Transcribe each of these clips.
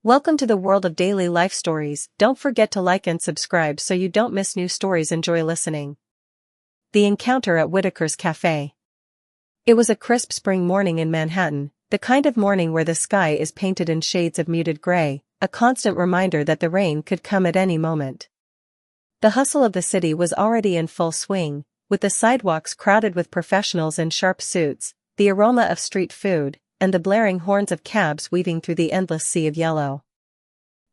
Welcome to the world of daily life stories. Don't forget to like and subscribe so you don't miss new stories. Enjoy listening. The Encounter at Whitaker's Cafe. It was a crisp spring morning in Manhattan, the kind of morning where the sky is painted in shades of muted gray, a constant reminder that the rain could come at any moment. The hustle of the city was already in full swing, with the sidewalks crowded with professionals in sharp suits, the aroma of street food, and the blaring horns of cabs weaving through the endless sea of yellow.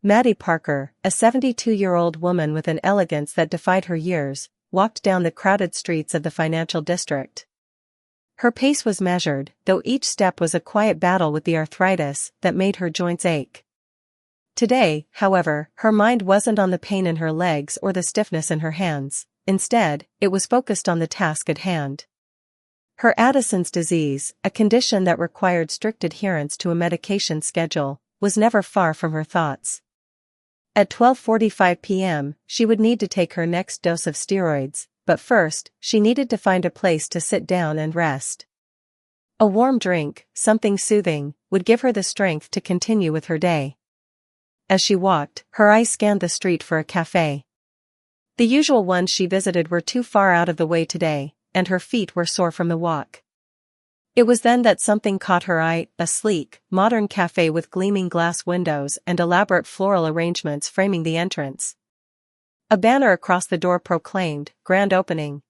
Maddie Parker, a 72-year-old woman with an elegance that defied her years, walked down the crowded streets of the financial district. Her pace was measured, though each step was a quiet battle with the arthritis that made her joints ache. Today, however, her mind wasn't on the pain in her legs or the stiffness in her hands. Instead, it was focused on the task at hand. Her Addison's disease, a condition that required strict adherence to a medication schedule, was never far from her thoughts. At 12:45 p.m., she would need to take her next dose of steroids, but first, she needed to find a place to sit down and rest. A warm drink, something soothing, would give her the strength to continue with her day. As she walked, her eyes scanned the street for a cafe. The usual ones she visited were too far out of the way today, and her feet were sore from the walk. It was then that something caught her eye, a sleek, modern cafe with gleaming glass windows and elaborate floral arrangements framing the entrance. A banner across the door proclaimed, "Grand Opening."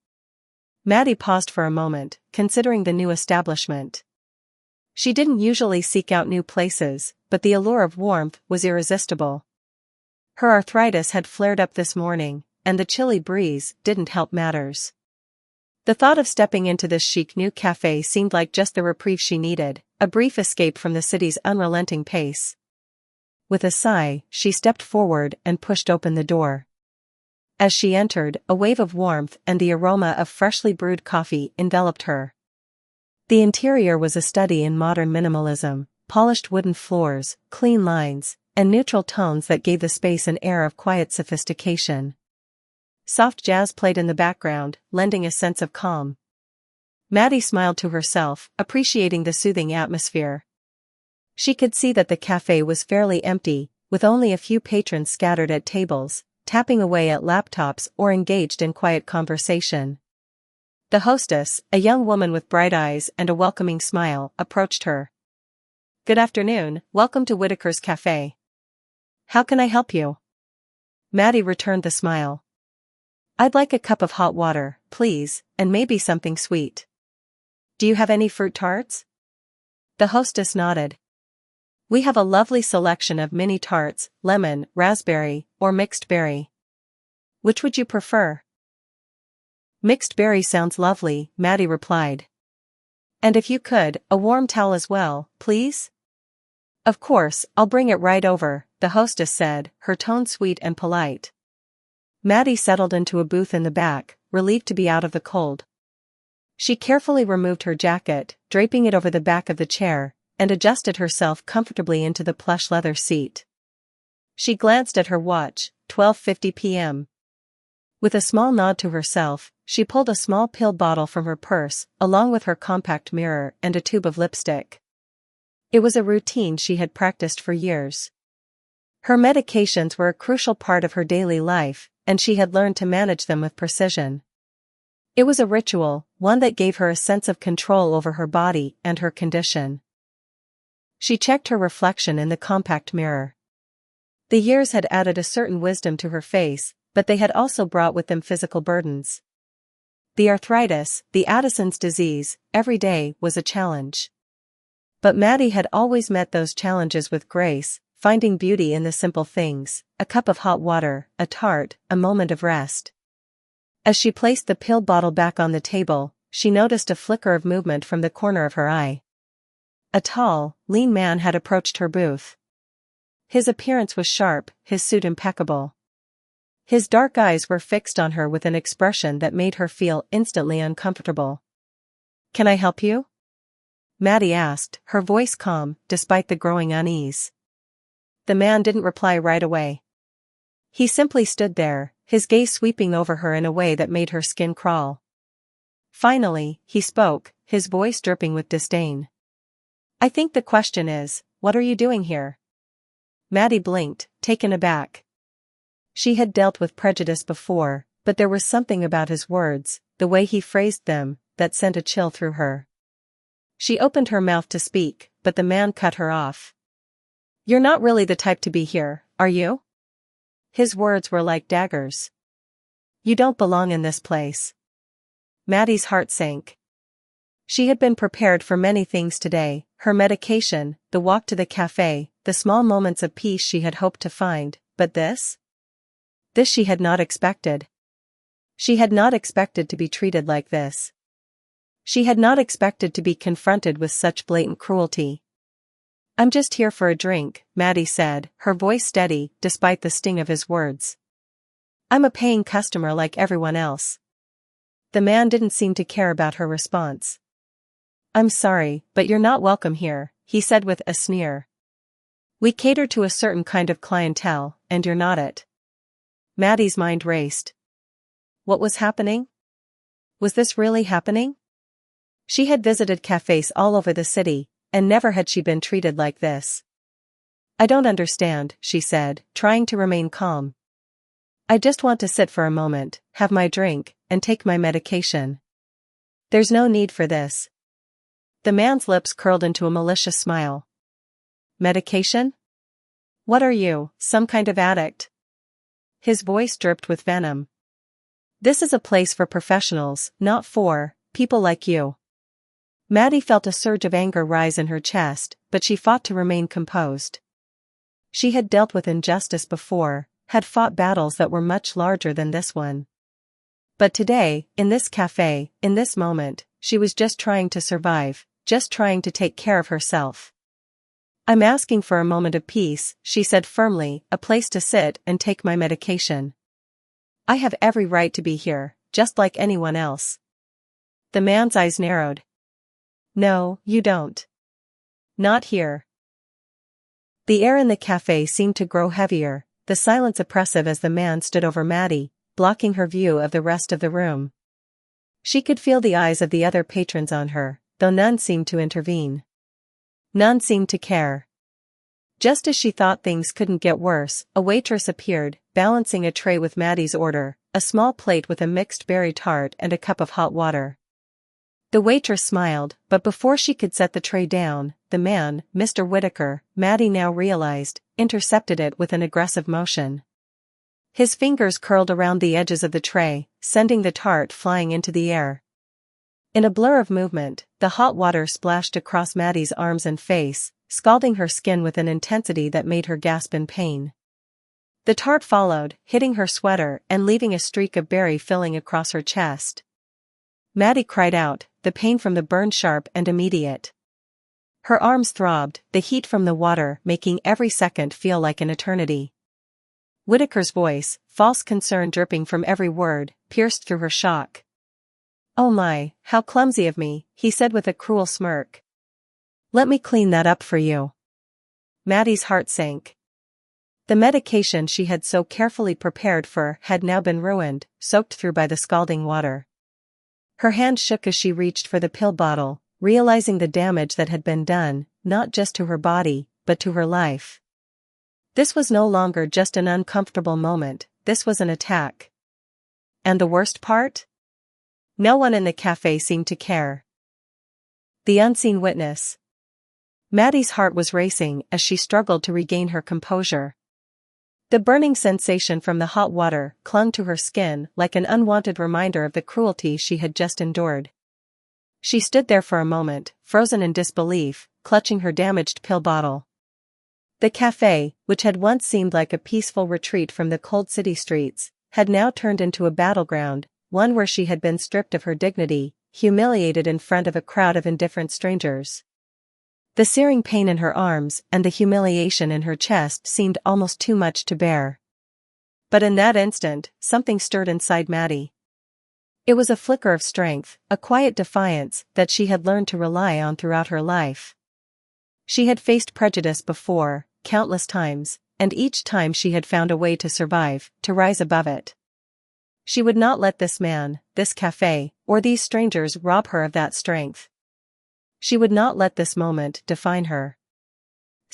Maddie paused for a moment, considering the new establishment. She didn't usually seek out new places, but the allure of warmth was irresistible. Her arthritis had flared up this morning, and the chilly breeze didn't help matters. The thought of stepping into this chic new cafe seemed like just the reprieve she needed, a brief escape from the city's unrelenting pace. With a sigh, she stepped forward and pushed open the door. As she entered, a wave of warmth and the aroma of freshly brewed coffee enveloped her. The interior was a study in modern minimalism, polished wooden floors, clean lines, and neutral tones that gave the space an air of quiet sophistication. Soft jazz played in the background, lending a sense of calm. Maddie smiled to herself, appreciating the soothing atmosphere. She could see that the cafe was fairly empty, with only a few patrons scattered at tables, tapping away at laptops or engaged in quiet conversation. The hostess, a young woman with bright eyes and a welcoming smile, approached her. "Good afternoon, welcome to Whitaker's Cafe. How can I help you?" Maddie returned the smile. "I'd like a cup of hot water, please, and maybe something sweet. Do you have any fruit tarts?" The hostess nodded. "We have a lovely selection of mini tarts, lemon, raspberry, or mixed berry. Which would you prefer?" "Mixed berry sounds lovely," Maddie replied. "And if you could, a warm towel as well, please?" "Of course, I'll bring it right over," the hostess said, her tone sweet and polite. Maddie settled into a booth in the back, relieved to be out of the cold. She carefully removed her jacket, draping it over the back of the chair, and adjusted herself comfortably into the plush leather seat. She glanced at her watch, 12:50 p.m. With a small nod to herself, she pulled a small pill bottle from her purse, along with her compact mirror and a tube of lipstick. It was a routine she had practiced for years. Her medications were a crucial part of her daily life, and she had learned to manage them with precision. It was a ritual, one that gave her a sense of control over her body and her condition. She checked her reflection in the compact mirror. The years had added a certain wisdom to her face, but they had also brought with them physical burdens. The arthritis, the Addison's disease, every day was a challenge. But Maddie had always met those challenges with grace, finding beauty in the simple things, a cup of hot water, a tart, a moment of rest. As she placed the pill bottle back on the table, she noticed a flicker of movement from the corner of her eye. A tall, lean man had approached her booth. His appearance was sharp, his suit impeccable. His dark eyes were fixed on her with an expression that made her feel instantly uncomfortable. "Can I help you?" Maddie asked, her voice calm, despite the growing unease. The man didn't reply right away. He simply stood there, his gaze sweeping over her in a way that made her skin crawl. Finally, he spoke, his voice dripping with disdain. "I think the question is, what are you doing here?" Maddie blinked, taken aback. She had dealt with prejudice before, but there was something about his words, the way he phrased them, that sent a chill through her. She opened her mouth to speak, but the man cut her off. "You're not really the type to be here, are you?" His words were like daggers. "You don't belong in this place." Maddie's heart sank. She had been prepared for many things today, her medication, the walk to the cafe, the small moments of peace she had hoped to find, but this? This she had not expected. She had not expected to be treated like this. She had not expected to be confronted with such blatant cruelty. "I'm just here for a drink," Maddie said, her voice steady, despite the sting of his words. "I'm a paying customer like everyone else." The man didn't seem to care about her response. "I'm sorry, but you're not welcome here," he said with a sneer. "We cater to a certain kind of clientele, and you're not it." Maddie's mind raced. What was happening? Was this really happening? She had visited cafes all over the city, and never had she been treated like this. "I don't understand," she said, trying to remain calm. "I just want to sit for a moment, have my drink, and take my medication." "There's no need for this." The man's lips curled into a malicious smile. "Medication? What are you, some kind of addict?" His voice dripped with venom. "This is a place for professionals, not for people like you." Maddie felt a surge of anger rise in her chest, but she fought to remain composed. She had dealt with injustice before, had fought battles that were much larger than this one. But today, in this cafe, in this moment, she was just trying to survive, just trying to take care of herself. "I'm asking for a moment of peace," she said firmly, "a place to sit and take my medication. I have every right to be here, just like anyone else." The man's eyes narrowed. "No, you don't. Not here." The air in the cafe seemed to grow heavier, the silence oppressive as the man stood over Maddie, blocking her view of the rest of the room. She could feel the eyes of the other patrons on her, though none seemed to intervene. None seemed to care. Just as she thought things couldn't get worse, a waitress appeared, balancing a tray with Maddie's order, a small plate with a mixed berry tart and a cup of hot water. The waitress smiled, but before she could set the tray down, the man, Mr. Whitaker, Maddie now realized, intercepted it with an aggressive motion. His fingers curled around the edges of the tray, sending the tart flying into the air. In a blur of movement, the hot water splashed across Maddie's arms and face, scalding her skin with an intensity that made her gasp in pain. The tart followed, hitting her sweater and leaving a streak of berry filling across her chest. Maddie cried out, the pain from the burn sharp and immediate. Her arms throbbed, the heat from the water making every second feel like an eternity. Whitaker's voice, false concern dripping from every word, pierced through her shock. "Oh my, how clumsy of me," he said with a cruel smirk. "Let me clean that up for you." Maddie's heart sank. The medication she had so carefully prepared for had now been ruined, soaked through by the scalding water. Her hand shook as she reached for the pill bottle, realizing the damage that had been done, not just to her body, but to her life. This was no longer just an uncomfortable moment, this was an attack. And the worst part? No one in the cafe seemed to care. The unseen witness. Maddie's heart was racing as she struggled to regain her composure. The burning sensation from the hot water clung to her skin like an unwanted reminder of the cruelty she had just endured. She stood there for a moment, frozen in disbelief, clutching her damaged pill bottle. The cafe, which had once seemed like a peaceful retreat from the cold city streets, had now turned into a battleground, one where she had been stripped of her dignity, humiliated in front of a crowd of indifferent strangers. The searing pain in her arms and the humiliation in her chest seemed almost too much to bear. But in that instant, something stirred inside Maddie. It was a flicker of strength, a quiet defiance that she had learned to rely on throughout her life. She had faced prejudice before, countless times, and each time she had found a way to survive, to rise above it. She would not let this man, this cafe, or these strangers rob her of that strength. She would not let this moment define her.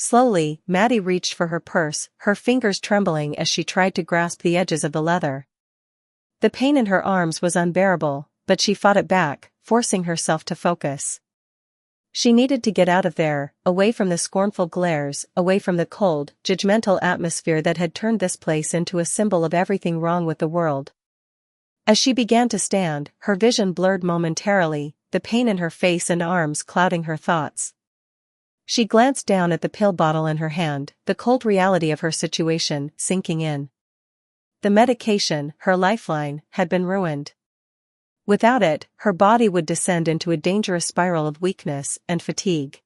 Slowly, Maddie reached for her purse, her fingers trembling as she tried to grasp the edges of the leather. The pain in her arms was unbearable, but she fought it back, forcing herself to focus. She needed to get out of there, away from the scornful glares, away from the cold, judgmental atmosphere that had turned this place into a symbol of everything wrong with the world. As she began to stand, her vision blurred momentarily, the pain in her face and arms clouding her thoughts. She glanced down at the pill bottle in her hand, the cold reality of her situation sinking in. The medication, her lifeline, had been ruined. Without it, her body would descend into a dangerous spiral of weakness and fatigue.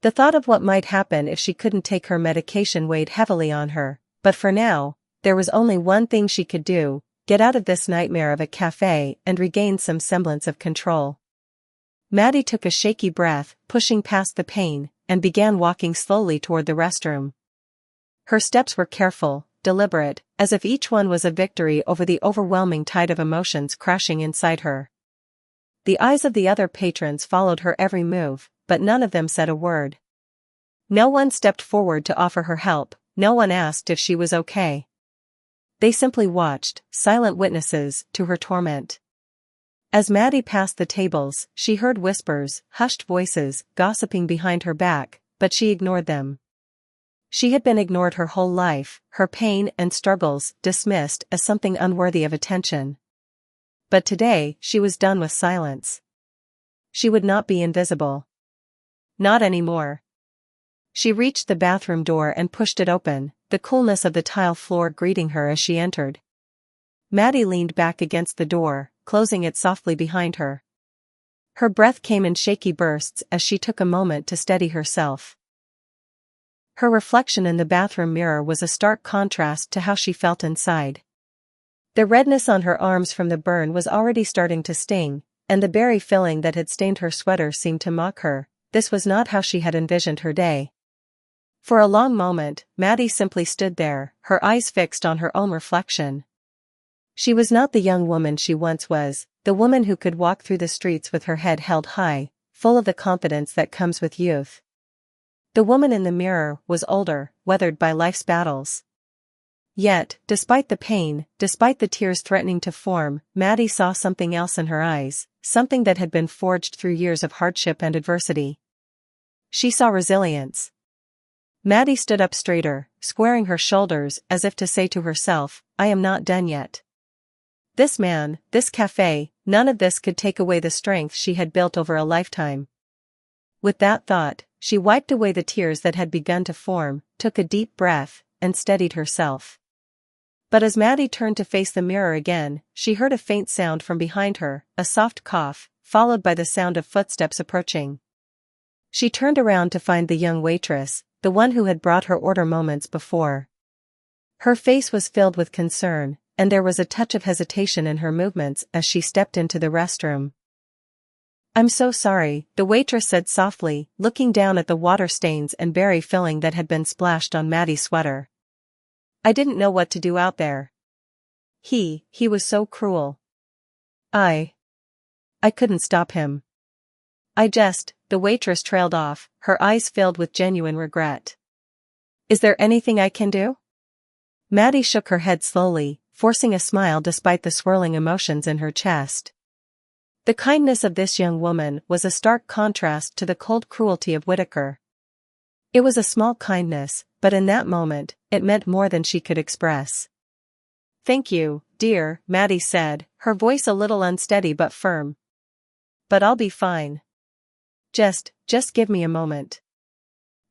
The thought of what might happen if she couldn't take her medication weighed heavily on her, but for now, there was only one thing she could do: get out of this nightmare of a cafe and regain some semblance of control. Maddie took a shaky breath, pushing past the pain, and began walking slowly toward the restroom. Her steps were careful, deliberate, as if each one was a victory over the overwhelming tide of emotions crashing inside her. The eyes of the other patrons followed her every move, but none of them said a word. No one stepped forward to offer her help, no one asked if she was okay. They simply watched, silent witnesses to her torment. As Maddie passed the tables, she heard whispers, hushed voices, gossiping behind her back, but she ignored them. She had been ignored her whole life, her pain and struggles dismissed as something unworthy of attention. But today, she was done with silence. She would not be invisible. Not anymore. She reached the bathroom door and pushed it open, the coolness of the tile floor greeting her as she entered. Maddie leaned back against the door, closing it softly behind her. Her breath came in shaky bursts as she took a moment to steady herself. Her reflection in the bathroom mirror was a stark contrast to how she felt inside. The redness on her arms from the burn was already starting to sting, and the berry filling that had stained her sweater seemed to mock her. This was not how she had envisioned her day. For a long moment, Maddie simply stood there, her eyes fixed on her own reflection. She was not the young woman she once was, the woman who could walk through the streets with her head held high, full of the confidence that comes with youth. The woman in the mirror was older, weathered by life's battles. Yet, despite the pain, despite the tears threatening to form, Maddie saw something else in her eyes, something that had been forged through years of hardship and adversity. She saw resilience. Maddie stood up straighter, squaring her shoulders as if to say to herself, "I am not done yet." This man, this cafe, none of this could take away the strength she had built over a lifetime. With that thought, she wiped away the tears that had begun to form, took a deep breath, and steadied herself. But as Maddie turned to face the mirror again, she heard a faint sound from behind her, a soft cough, followed by the sound of footsteps approaching. She turned around to find the young waitress, the one who had brought her order moments before. Her face was filled with concern, and there was a touch of hesitation in her movements as she stepped into the restroom. "I'm so sorry," the waitress said softly, looking down at the water stains and berry filling that had been splashed on Maddie's sweater. "I didn't know what to do out there. He was so cruel. I couldn't stop him. The waitress trailed off, her eyes filled with genuine regret. "Is there anything I can do?" Maddie shook her head slowly, forcing a smile despite the swirling emotions in her chest. The kindness of this young woman was a stark contrast to the cold cruelty of Whitaker. It was a small kindness, but in that moment, it meant more than she could express. "Thank you, dear," Maddie said, her voice a little unsteady but firm. "But I'll be fine. Just give me a moment."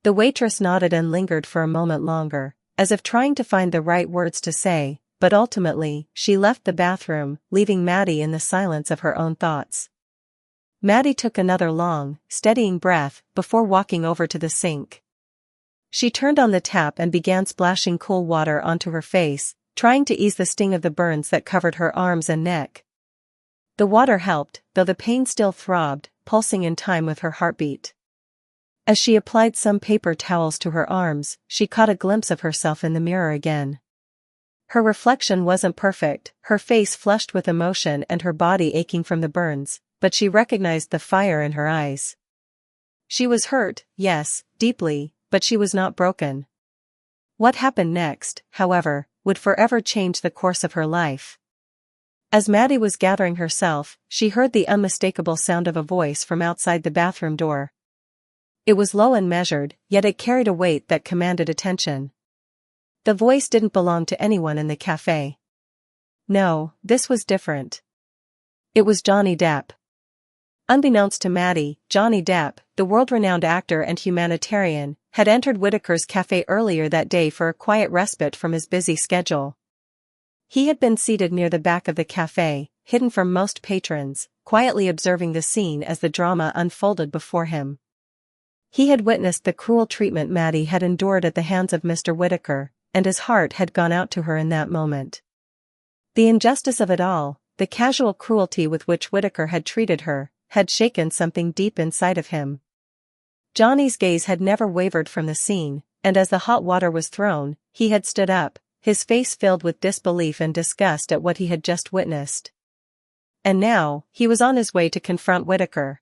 The waitress nodded and lingered for a moment longer, as if trying to find the right words to say, but ultimately, she left the bathroom, leaving Maddie in the silence of her own thoughts. Maddie took another long, steadying breath before walking over to the sink. She turned on the tap and began splashing cool water onto her face, trying to ease the sting of the burns that covered her arms and neck. The water helped, though the pain still throbbed, pulsing in time with her heartbeat. As she applied some paper towels to her arms, she caught a glimpse of herself in the mirror again. Her reflection wasn't perfect, her face flushed with emotion and her body aching from the burns, but she recognized the fire in her eyes. She was hurt, yes, deeply, but she was not broken. What happened next, however, would forever change the course of her life. As Maddie was gathering herself, she heard the unmistakable sound of a voice from outside the bathroom door. It was low and measured, yet it carried a weight that commanded attention. The voice didn't belong to anyone in the cafe. No, this was different. It was Johnny Depp. Unbeknownst to Maddie, Johnny Depp, the world-renowned actor and humanitarian, had entered Whitaker's cafe earlier that day for a quiet respite from his busy schedule. He had been seated near the back of the cafe, hidden from most patrons, quietly observing the scene as the drama unfolded before him. He had witnessed the cruel treatment Maddie had endured at the hands of Mr. Whitaker, and his heart had gone out to her in that moment. The injustice of it all, the casual cruelty with which Whitaker had treated her, had shaken something deep inside of him. Johnny's gaze had never wavered from the scene, and as the hot water was thrown, he had stood up, his face filled with disbelief and disgust at what he had just witnessed. And now, he was on his way to confront Whitaker.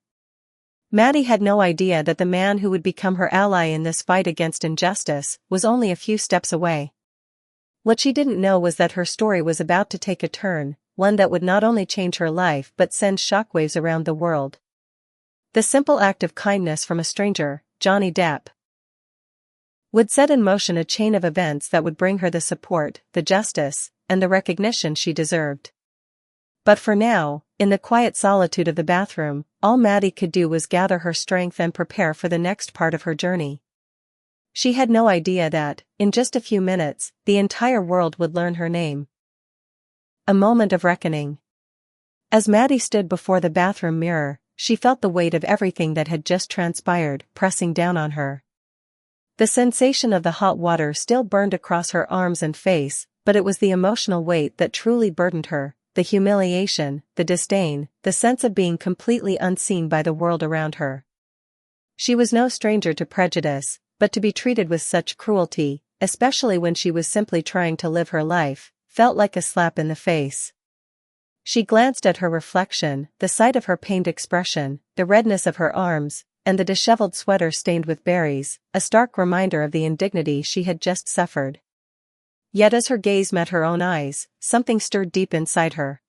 Maddie had no idea that the man who would become her ally in this fight against injustice was only a few steps away. What she didn't know was that her story was about to take a turn, one that would not only change her life but send shockwaves around the world. The simple act of kindness from a stranger, Johnny Depp, would set in motion a chain of events that would bring her the support, the justice, and the recognition she deserved. But for now, in the quiet solitude of the bathroom, all Maddie could do was gather her strength and prepare for the next part of her journey. She had no idea that, in just a few minutes, the entire world would learn her name. A moment of reckoning. As Maddie stood before the bathroom mirror, she felt the weight of everything that had just transpired pressing down on her. The sensation of the hot water still burned across her arms and face, but it was the emotional weight that truly burdened her, the humiliation, the disdain, the sense of being completely unseen by the world around her. She was no stranger to prejudice, but to be treated with such cruelty, especially when she was simply trying to live her life, felt like a slap in the face. She glanced at her reflection, the sight of her pained expression, the redness of her arms, and the disheveled sweater stained with berries, a stark reminder of the indignity she had just suffered. Yet as her gaze met her own eyes, something stirred deep inside her.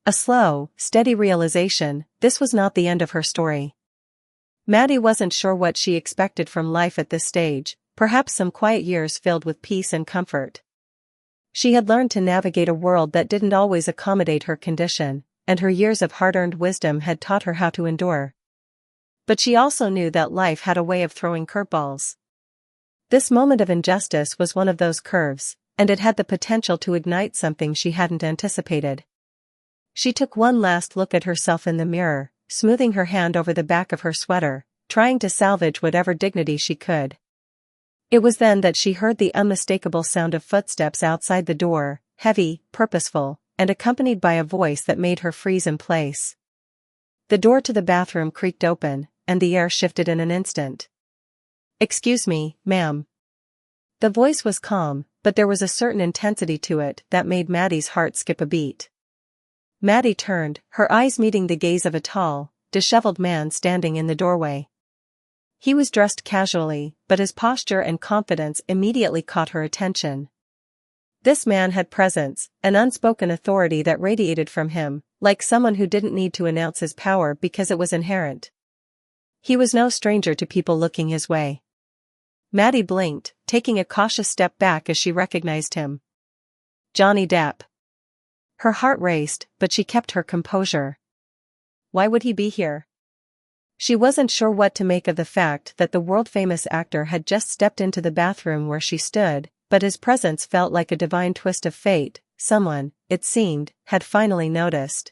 A slow, steady realization, this was not the end of her story. Maddie wasn't sure what she expected from life at this stage, perhaps some quiet years filled with peace and comfort. She had learned to navigate a world that didn't always accommodate her condition, and her years of hard-earned wisdom had taught her how to endure. But she also knew that life had a way of throwing curveballs. This moment of injustice was one of those curves, and it had the potential to ignite something she hadn't anticipated. She took one last look at herself in the mirror, smoothing her hand over the back of her sweater, trying to salvage whatever dignity she could. It was then that she heard the unmistakable sound of footsteps outside the door, heavy, purposeful, and accompanied by a voice that made her freeze in place. The door to the bathroom creaked open, and the air shifted in an instant. "Excuse me, ma'am." The voice was calm, but there was a certain intensity to it that made Maddie's heart skip a beat. Maddie turned, her eyes meeting the gaze of a tall, disheveled man standing in the doorway. He was dressed casually, but his posture and confidence immediately caught her attention. This man had presence, an unspoken authority that radiated from him, like someone who didn't need to announce his power because it was inherent. He was no stranger to people looking his way. Maddie blinked, taking a cautious step back as she recognized him. Johnny Depp. Her heart raced, but she kept her composure. Why would he be here? She wasn't sure what to make of the fact that the world-famous actor had just stepped into the bathroom where she stood, but his presence felt like a divine twist of fate. Someone, it seemed, had finally noticed.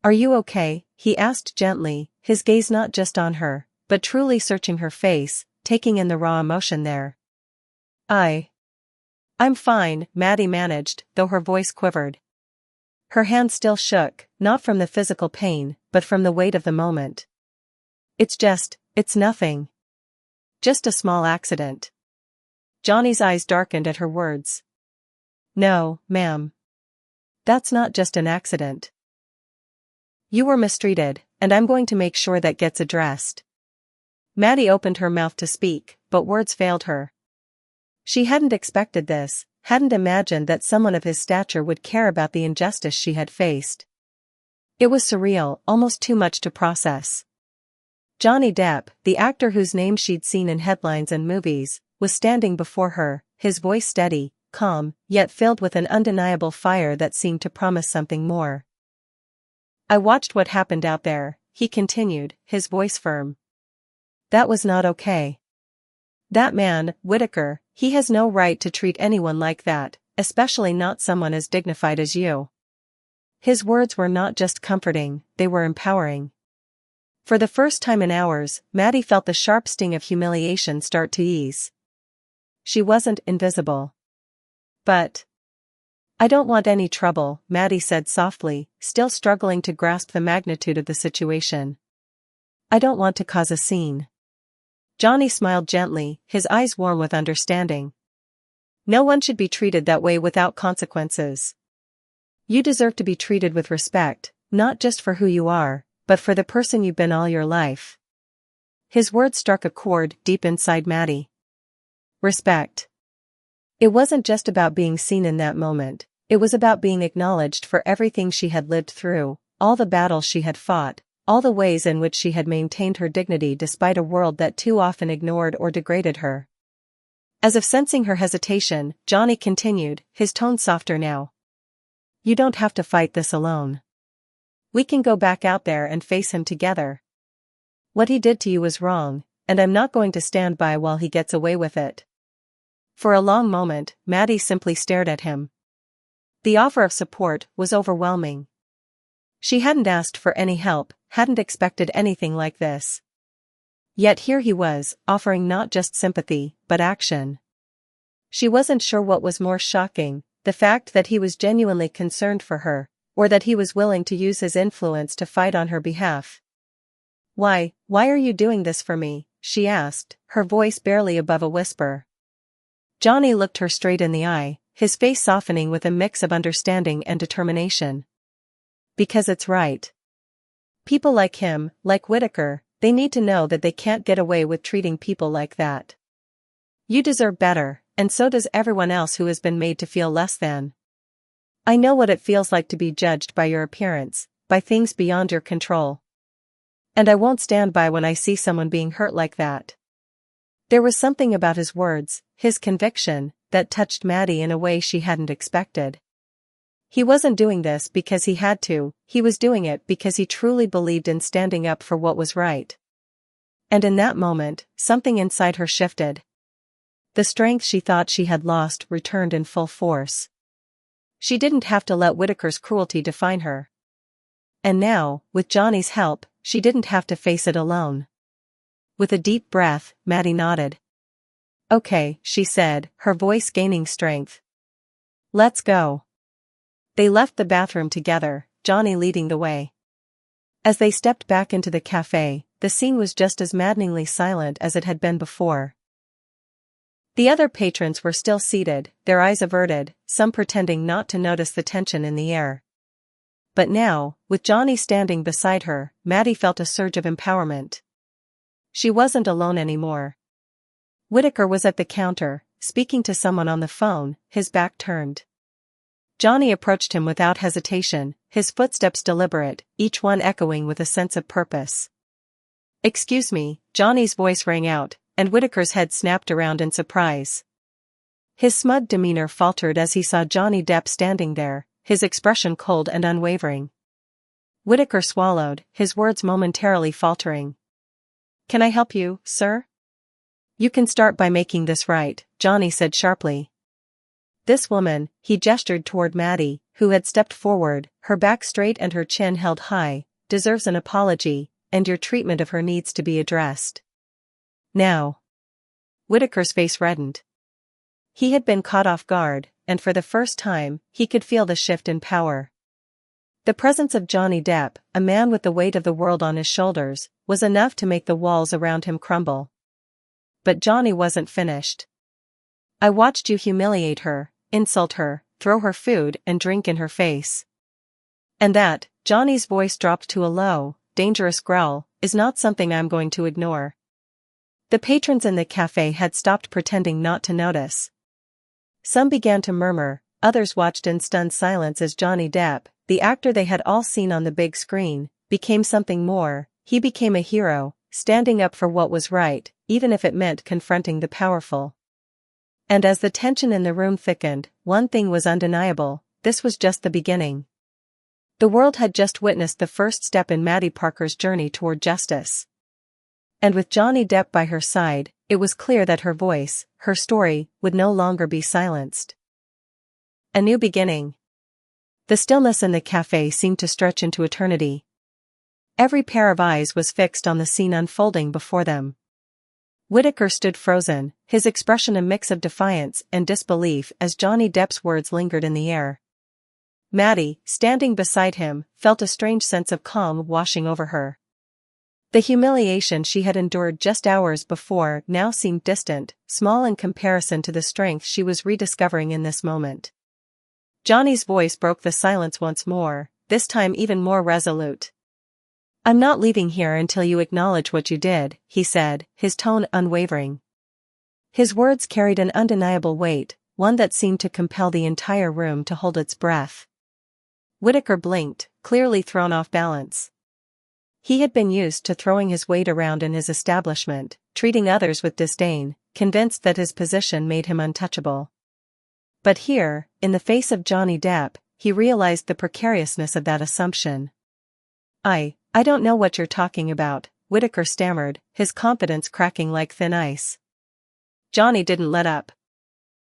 "Are you okay?" he asked gently, his gaze not just on her, but truly searching her face, taking in the raw emotion there. I'm fine," Maddie managed, though her voice quivered. Her hand still shook, not from the physical pain, but from the weight of the moment. It's nothing. Just a small accident." Johnny's eyes darkened at her words. "No, ma'am. That's not just an accident. You were mistreated, and I'm going to make sure that gets addressed." Maddie opened her mouth to speak, but words failed her. She hadn't expected this, hadn't imagined that someone of his stature would care about the injustice she had faced. It was surreal, almost too much to process. Johnny Depp, the actor whose name she'd seen in headlines and movies, was standing before her, his voice steady, calm, yet filled with an undeniable fire that seemed to promise something more. "I watched what happened out there," he continued, his voice firm. "That was not okay. That man, Whitaker, he has no right to treat anyone like that, especially not someone as dignified as you." His words were not just comforting, they were empowering. For the first time in hours, Maddie felt the sharp sting of humiliation start to ease. She wasn't invisible. "But I don't want any trouble," Maddie said softly, still struggling to grasp the magnitude of the situation. "I don't want to cause a scene." Johnny smiled gently, his eyes warm with understanding. "No one should be treated that way without consequences. You deserve to be treated with respect, not just for who you are, but for the person you've been all your life." His words struck a chord deep inside Maddie. Respect. It wasn't just about being seen in that moment, it was about being acknowledged for everything she had lived through, all the battles she had fought, all the ways in which she had maintained her dignity despite a world that too often ignored or degraded her. As if sensing her hesitation, Johnny continued, his tone softer now. "You don't have to fight this alone. We can go back out there and face him together. What he did to you was wrong, and I'm not going to stand by while he gets away with it." For a long moment, Maddie simply stared at him. The offer of support was overwhelming. She hadn't asked for any help, hadn't expected anything like this. Yet here he was, offering not just sympathy, but action. She wasn't sure what was more shocking, the fact that he was genuinely concerned for her, or that he was willing to use his influence to fight on her behalf. Why are you doing this for me?" she asked, her voice barely above a whisper. Johnny looked her straight in the eye, his face softening with a mix of understanding and determination. "Because it's right. People like him, like Whitaker, they need to know that they can't get away with treating people like that. You deserve better, and so does everyone else who has been made to feel less than. I know what it feels like to be judged by your appearance, by things beyond your control. And I won't stand by when I see someone being hurt like that." There was something about his words, his conviction, that touched Maddie in a way she hadn't expected. He wasn't doing this because he had to, he was doing it because he truly believed in standing up for what was right. And in that moment, something inside her shifted. The strength she thought she had lost returned in full force. She didn't have to let Whitaker's cruelty define her. And now, with Johnny's help, she didn't have to face it alone. With a deep breath, Maddie nodded. "Okay," she said, her voice gaining strength. "Let's go." They left the bathroom together, Johnny leading the way. As they stepped back into the cafe, the scene was just as maddeningly silent as it had been before. The other patrons were still seated, their eyes averted, some pretending not to notice the tension in the air. But now, with Johnny standing beside her, Maddie felt a surge of empowerment. She wasn't alone anymore. Whitaker was at the counter, speaking to someone on the phone, his back turned. Johnny approached him without hesitation, his footsteps deliberate, each one echoing with a sense of purpose. "Excuse me," Johnny's voice rang out, and Whitaker's head snapped around in surprise. His smug demeanor faltered as he saw Johnny Depp standing there, his expression cold and unwavering. Whitaker swallowed, his words momentarily faltering. "Can I help you, sir?" "You can start by making this right," Johnny said sharply. "This woman," he gestured toward Maddie, who had stepped forward, her back straight and her chin held high, "deserves an apology, and your treatment of her needs to be addressed. Now." Whitaker's face reddened. He had been caught off guard, and for the first time, he could feel the shift in power. The presence of Johnny Depp, a man with the weight of the world on his shoulders, was enough to make the walls around him crumble. But Johnny wasn't finished. "I watched you humiliate her, insult her, throw her food and drink in her face. And that," Johnny's voice dropped to a low, dangerous growl, "is not something I'm going to ignore. The patrons in the cafe had stopped pretending not to notice. Some began to murmur, others watched in stunned silence as Johnny Depp, the actor they had all seen on the big screen, became something more. He became a hero, standing up for what was right, even if it meant confronting the powerful. And as the tension in the room thickened, one thing was undeniable: this was just the beginning. The world had just witnessed the first step in Maddie Parker's journey toward justice. And with Johnny Depp by her side, it was clear that her voice, her story, would no longer be silenced. A new beginning. The stillness in the cafe seemed to stretch into eternity. Every pair of eyes was fixed on the scene unfolding before them. Whittaker stood frozen, his expression a mix of defiance and disbelief as Johnny Depp's words lingered in the air. Maddie, standing beside him, felt a strange sense of calm washing over her. The humiliation she had endured just hours before now seemed distant, small in comparison to the strength she was rediscovering in this moment. Johnny's voice broke the silence once more, this time even more resolute. "I'm not leaving here until you acknowledge what you did," he said, his tone unwavering. His words carried an undeniable weight, one that seemed to compel the entire room to hold its breath. Whittaker blinked, clearly thrown off balance. He had been used to throwing his weight around in his establishment, treating others with disdain, convinced that his position made him untouchable. But here, in the face of Johnny Depp, he realized the precariousness of that assumption. I don't know what you're talking about," Whittaker stammered, his confidence cracking like thin ice. Johnny didn't let up.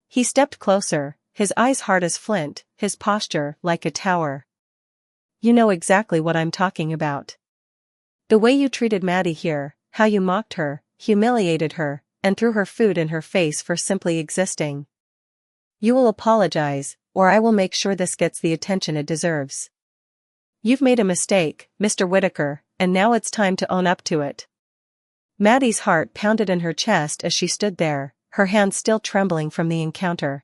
He stepped closer, his eyes hard as flint, his posture like a tower. "You know exactly what I'm talking about. The way you treated Maddie here, how you mocked her, humiliated her, and threw her food in her face for simply existing. You will apologize, or I will make sure this gets the attention it deserves. You've made a mistake, Mr. Whittaker, and now it's time to own up to it." Maddie's heart pounded in her chest as she stood there, her hands still trembling from the encounter.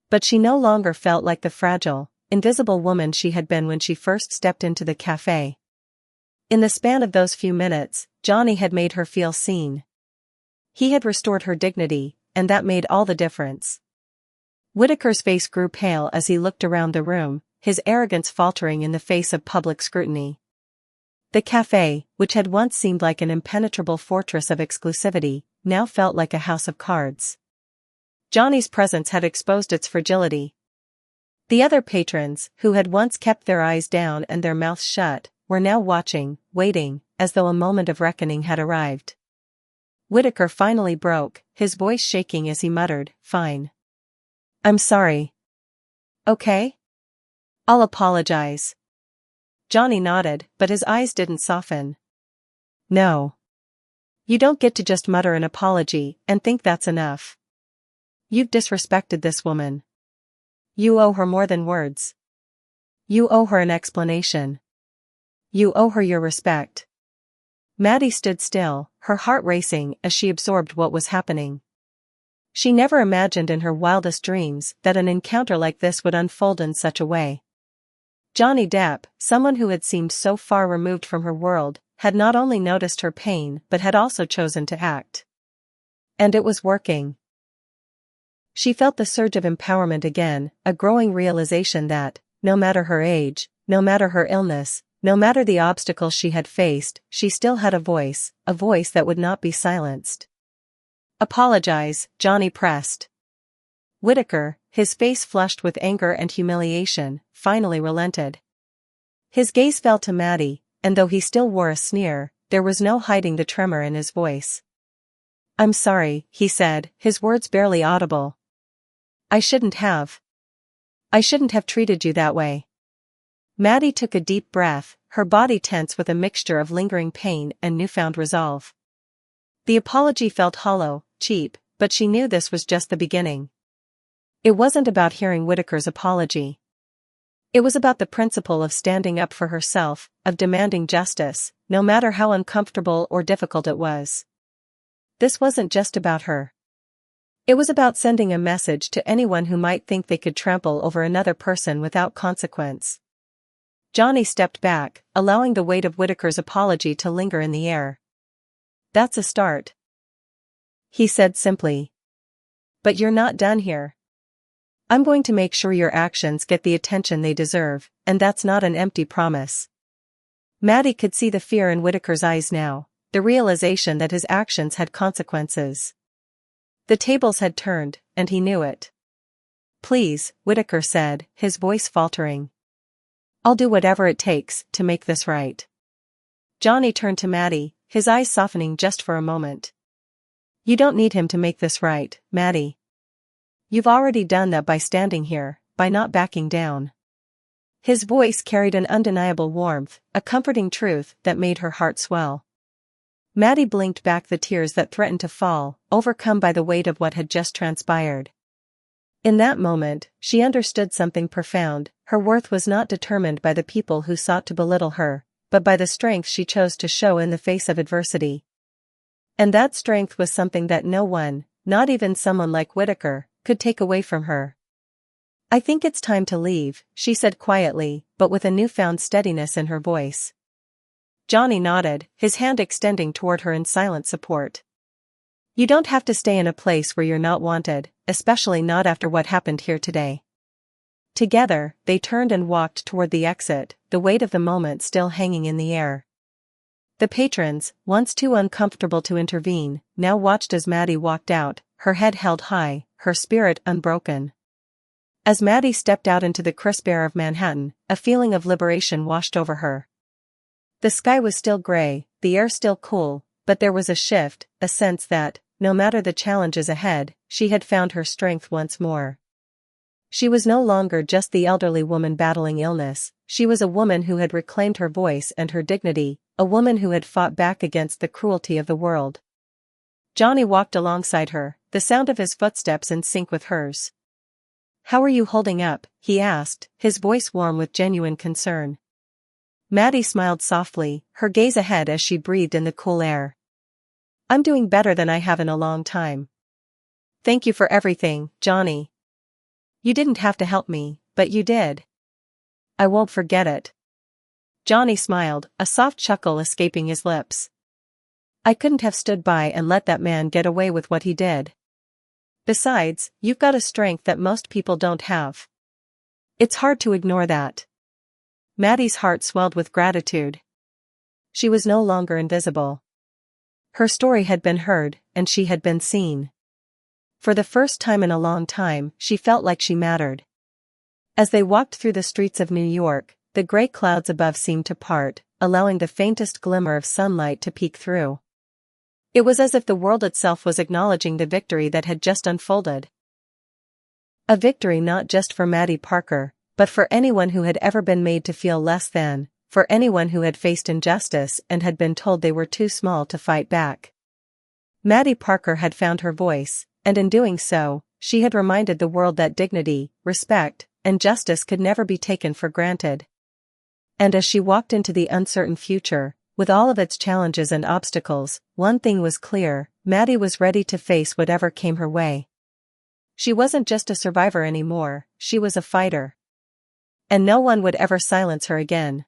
But she no longer felt like the fragile, invisible woman she had been when she first stepped into the cafe. In the span of those few minutes, Johnny had made her feel seen. He had restored her dignity, and that made all the difference. Whittaker's face grew pale as he looked around the room, his arrogance faltering in the face of public scrutiny. The cafe, which had once seemed like an impenetrable fortress of exclusivity, now felt like a house of cards. Johnny's presence had exposed its fragility. The other patrons, who had once kept their eyes down and their mouths shut, were now watching, waiting, as though a moment of reckoning had arrived. Whittaker finally broke, his voice shaking as he muttered, "Fine. I'm sorry. Okay? I'll apologize." Johnny nodded, but his eyes didn't soften. "No. You don't get to just mutter an apology and think that's enough. You've disrespected this woman. You owe her more than words. You owe her an explanation. You owe her your respect." Maddie stood still, her heart racing as she absorbed what was happening. She never imagined in her wildest dreams that an encounter like this would unfold in such a way. Johnny Depp, someone who had seemed so far removed from her world, had not only noticed her pain but had also chosen to act. And it was working. She felt the surge of empowerment again, a growing realization that, no matter her age, no matter her illness, no matter the obstacles she had faced, she still had a voice that would not be silenced. "Apologize," Johnny pressed. Whittaker, his face flushed with anger and humiliation, finally relented. His gaze fell to Maddie, and though he still wore a sneer, there was no hiding the tremor in his voice. "I'm sorry," he said, his words barely audible. I shouldn't have treated you that way." Maddie took a deep breath, her body tense with a mixture of lingering pain and newfound resolve. The apology felt hollow, cheap, but she knew this was just the beginning. It wasn't about hearing Whittaker's apology. It was about the principle of standing up for herself, of demanding justice, no matter how uncomfortable or difficult it was. This wasn't just about her. It was about sending a message to anyone who might think they could trample over another person without consequence. Johnny stepped back, allowing the weight of Whittaker's apology to linger in the air. "That's a start. he said simply. But you're not done here. I'm going to make sure your actions get the attention they deserve, and that's not an empty promise. Maddie could see the fear in Whitaker's eyes now, the realization that his actions had consequences. The tables had turned, and he knew it. Please, Whitaker said, his voice faltering. I'll do whatever it takes to make this right. Johnny turned to Maddie, his eyes softening just for a moment. You don't need him to make this right, Maddie. You've already done that by standing here, by not backing down. His voice carried an undeniable warmth, a comforting truth that made her heart swell. Maddie blinked back the tears that threatened to fall, overcome by the weight of what had just transpired. In that moment, she understood something profound. Her worth was not determined by the people who sought to belittle her, but by the strength she chose to show in the face of adversity. And that strength was something that no one, not even someone like Whitaker, could take away from her. I think it's time to leave, she said quietly, but with a newfound steadiness in her voice. Johnny nodded, his hand extending toward her in silent support. You don't have to stay in a place where you're not wanted, especially not after what happened here today. Together, they turned and walked toward the exit, the weight of the moment still hanging in the air. The patrons, once too uncomfortable to intervene, now watched as Maddie walked out, her head held high, her spirit unbroken. As Maddie stepped out into the crisp air of Manhattan, a feeling of liberation washed over her. The sky was still gray, the air still cool, but there was a shift, a sense that, no matter the challenges ahead, she had found her strength once more. She was no longer just the elderly woman battling illness, she was a woman who had reclaimed her voice and her dignity, a woman who had fought back against the cruelty of the world. Johnny walked alongside her, the sound of his footsteps in sync with hers. How are you holding up? He asked, his voice warm with genuine concern. Maddie smiled softly, her gaze ahead as she breathed in the cool air. I'm doing better than I have in a long time. Thank you for everything, Johnny. You didn't have to help me, but you did. I won't forget it. Johnny smiled, a soft chuckle escaping his lips. I couldn't have stood by and let that man get away with what he did. Besides, you've got a strength that most people don't have. It's hard to ignore that. Maddie's heart swelled with gratitude. She was no longer invisible. Her story had been heard, and she had been seen. For the first time in a long time, she felt like she mattered. As they walked through the streets of New York, the gray clouds above seemed to part, allowing the faintest glimmer of sunlight to peek through. It was as if the world itself was acknowledging the victory that had just unfolded. A victory not just for Maddie Parker, but for anyone who had ever been made to feel less than, for anyone who had faced injustice and had been told they were too small to fight back. Maddie Parker had found her voice, and in doing so, she had reminded the world that dignity, respect, and justice could never be taken for granted. And as she walked into the uncertain future, with all of its challenges and obstacles, one thing was clear: Maddie was ready to face whatever came her way. She wasn't just a survivor anymore, she was a fighter. And no one would ever silence her again.